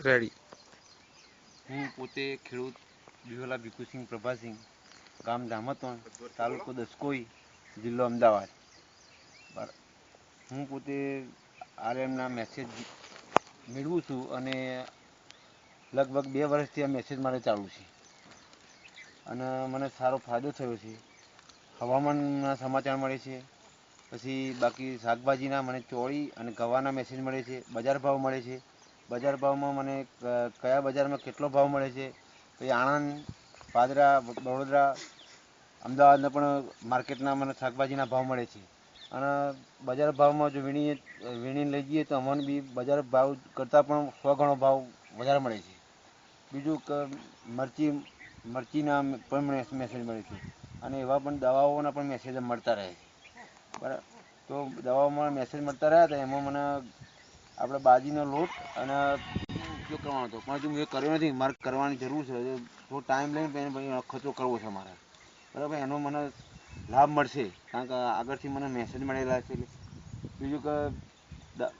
Ready. હું પોતે ખેડૂત બિહોલા ભીખુસિંહ પ્રભાસિંહ, ગામ ધામતવણ, તાલુકો દસકોઈ, જિલ્લો અમદાવાદ. હું પોતે આરએમના મેસેજ મેળવું છું અને લગભગ 2 વર્ષથી આ મેસેજ મારે ચાલુ છે અને મને સારો ફાયદો થયો છે. હવામાનના સમાચાર મળે છે, પછી બાકી શાકભાજીના મને ચોળી અને ગવાના મેસેજ મળે છે, બજાર ભાવ મળે છે. બજાર ભાવમાં મને કયા બજારમાં કેટલો ભાવ મળે છે, પછી આણંદ, પાદરા, વડોદરા, અમદાવાદના પણ માર્કેટના મને શાકભાજીના ભાવ મળે છે. અને બજાર ભાવમાં જો વીણીને લઈ જઈએ તો અમને બી બજાર ભાવ કરતાં પણ 100 ગણો ભાવ વધારે મળે છે. બીજું કે મરચીના પણ મેસેજ મળે છે અને એવા પણ દવાઓના પણ મેસેજ મળતા રહે છે. બરાબર, તો દવાઓમાં મેસેજ મળતા રહ્યા હતા, એમાં મને આપણે બાજીનો લોટ અને ઉપયોગ કરવાનો હતો, પણ હજુ મેં કર્યો નથી. મારે કરવાની જરૂર છે. થોડો ટાઈમ લઈને પછી ખર્ચો કરવો છે મારે. બરાબર, એનો મને લાભ મળશે કારણ કે આગળથી મને મેસેજ મળેલા છે. બીજું કે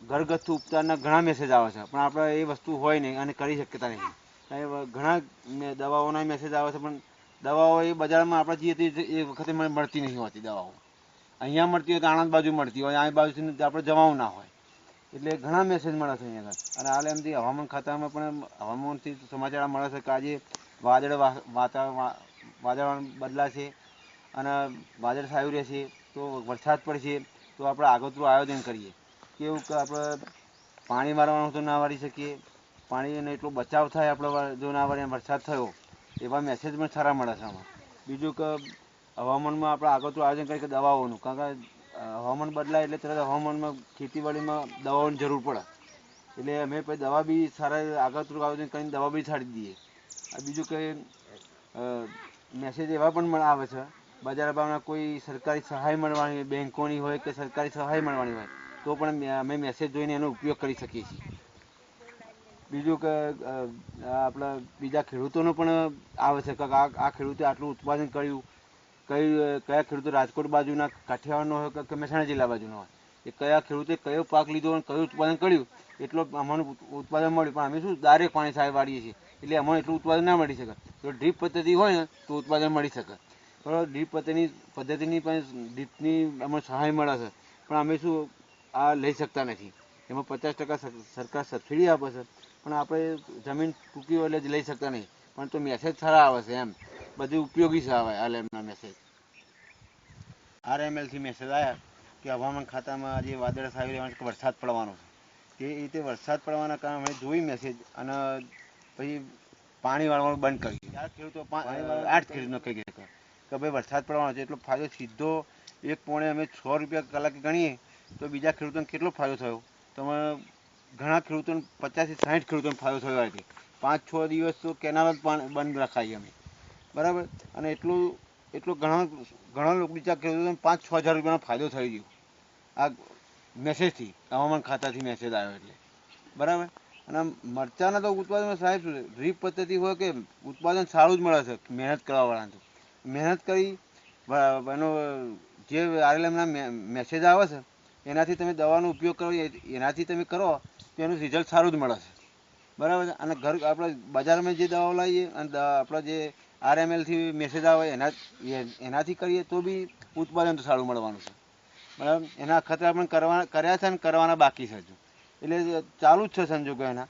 ઘરગથ્થુ ઉપચારના ઘણા મેસેજ આવે છે, પણ આપણે એ વસ્તુ હોય નહીં અને કરી શકતા નથી. ઘણા દવાઓના મેસેજ આવે છે, પણ દવાઓ એ બજારમાં આપણે જઈએ તો એ વખતે મળતી નહીં હોતી. દવાઓ અહીંયા મળતી હોય તો આણંદ બાજુ મળતી હોય, આ બાજુથી આપણે જવાનું ના હોય. એટલે ઘણા મેસેજ મળે છે અહીંયા આગળ. અને હાલ એમથી હવામાન ખાતામાં પણ હવામાનથી સમાચાર મળે છે કે આજે વાતાવરણ બદલાશે અને વાદળ છાયું રહેશે, તો વરસાદ પડશે. તો આપણે આગોતરું આયોજન કરીએ. કેવું કે આપણે પાણી મારવાનું તો ના વાળી શકીએ, પાણીનો એટલો બચાવ થાય આપણે જો ના વાળીએ વરસાદ થયો, એવા મેસેજ પણ સારા મળે છે આમાં. બીજું કે હવામાનમાં આપણે આગોતરું આયોજન કરીએ કે દવાઓનું, કારણ કે હવામાન બદલાય એટલે તરત હવામાનમાં ખેતીવાડીમાં દવાઓની જરૂર પડે. એટલે અમે પછી દવા બી સારા આગોતરું આયોજન કરીને દવા બી છાંટી દઈએ. બીજું કે મેસેજ એવા પણ આવે છે બજાર ભાવના કોઈ સરકારી સહાય મળવાની, બેંકોની હોય કે સરકારી સહાય મળવાની હોય તો પણ અમે મેસેજ જોઈને એનો ઉપયોગ કરી શકીએ છીએ. બીજું કે આપણા બીજા ખેડૂતોનો પણ આવે છે કે આ ખેડૂતે આટલું ઉત્પાદન કર્યું, કયા ખેડૂતો રાજકોટ બાજુના, કાઠિયાવાડનો હોય કે મહેસાણા જિલ્લા બાજુનો હોય, એ કયા ખેડૂતે કયો પાક લીધો અને કયું ઉત્પાદન કર્યું, એટલો અમારું ઉત્પાદન મળ્યું. પણ અમે શું ડાયરેક્ટ પાણી સાહેબ વાળીએ છીએ, એટલે અમને એટલું ઉત્પાદન ના મળી શકે. જો ડ્રીપ પદ્ધતિ હોય ને તો ઉત્પાદન મળી શકે. બરાબર, ડ્રીપ પદ્ધતિની ડ્રીપની અમને સહાય મળે છે, પણ અમે શું આ લઈ શકતા નથી. એમાં 50% સરકાર સબસિડી આપે છે, પણ આપણે જમીન ટૂંકી હોય એટલે જ લઈ શકતા નહીં. પણ તો મેસેજ સારા આવે છે, એમ બધું ઉપયોગી છે. આવે હાલ એમના મેસેજ આરએમએલથી મેસેજ આવ્યા કે હવામાન ખાતામાં આજે વાદળ છાયું રહેવાનું કે વરસાદ પડવાનો છે. તે રીતે વરસાદ પડવાના કારણે અમે જોઈ મેસેજ અને પછી પાણી વાળવાનું બંધ કર્યું. 8 ખેડૂતનો કહી ગયા કે ભાઈ વરસાદ પડવાનો છે, એટલો ફાયદો સીધો એક પોણે અમે 6 રૂપિયા કલાકે ગણીએ તો બીજા ખેડૂતોને કેટલો ફાયદો થયો. તમે ઘણા ખેડૂતોને 50 થી 60 ખેડૂતોને ફાયદો થયો. હતી 5-6 દિવસ તો કેનાલ જ બંધ રખાઈ અમે. બરાબર, અને એટલું ઘણા લોકો બીજા ખેડૂતોને 5-6 હજાર રૂપિયાનો ફાયદો થઈ ગયો આ મેસેજથી. હવામાન ખાતાથી મેસેજ આવ્યો એટલે. બરાબર, અને મરચાંના તો ઉત્પાદનમાં સાહેબ ડ્રીપ પદ્ધતિ હોય કે ઉત્પાદન સારું જ મળે છે. મહેનત કરવાવાળાને તો મહેનત કરી એનો જે આરએલએમના મેસેજ આવે છે એનાથી તમે દવાનો ઉપયોગ કરો, એનાથી તમે કરો તો એનું રિઝલ્ટ સારું જ મળે છે. બરાબર છે. અને આપણે બજારમાં જે દવાઓ લાવીએ અને આપણે જે આરએમએલથી મેસેજ આવે એનાથી કરીએ તો બી ઉત્પાદન તો સારું મળવાનું છે. બરાબર, એના ખતરા પણ કર્યા છે અને કરવાના બાકી છે હજુ. એટલે ચાલુ જ છે સંજોગો એના.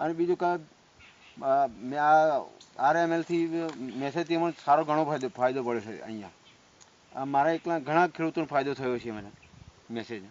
અને બીજું કે મેં આ આરએમએલથી મેસેજથી એમાં સારો ઘણો ફાયદો પડ્યો છે અહીંયા. મારા એકલા ઘણા ખેડૂતોને ફાયદો થયો છે મને મેસેજ.